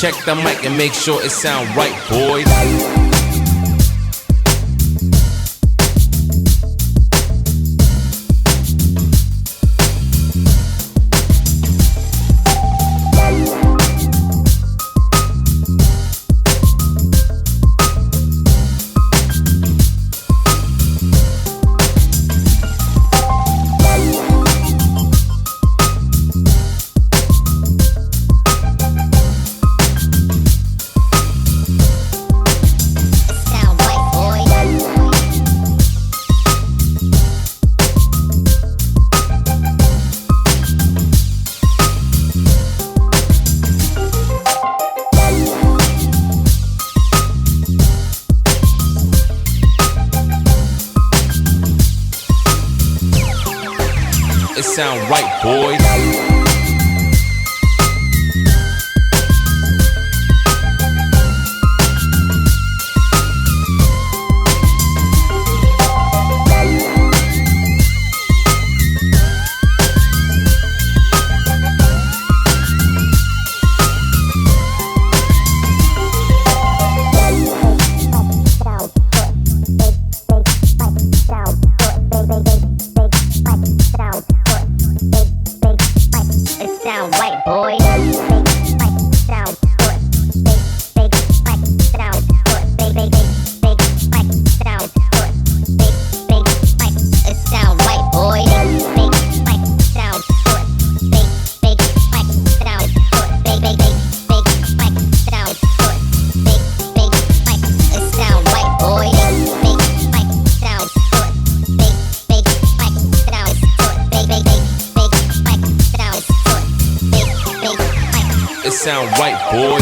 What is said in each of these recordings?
Check the mic and make sure it sound right, boys. It sound right, boys. Sound white, boy. Sound it sound white, boy. It sound white, boy.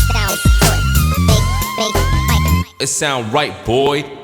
It sound right, boys. It sound right, boy.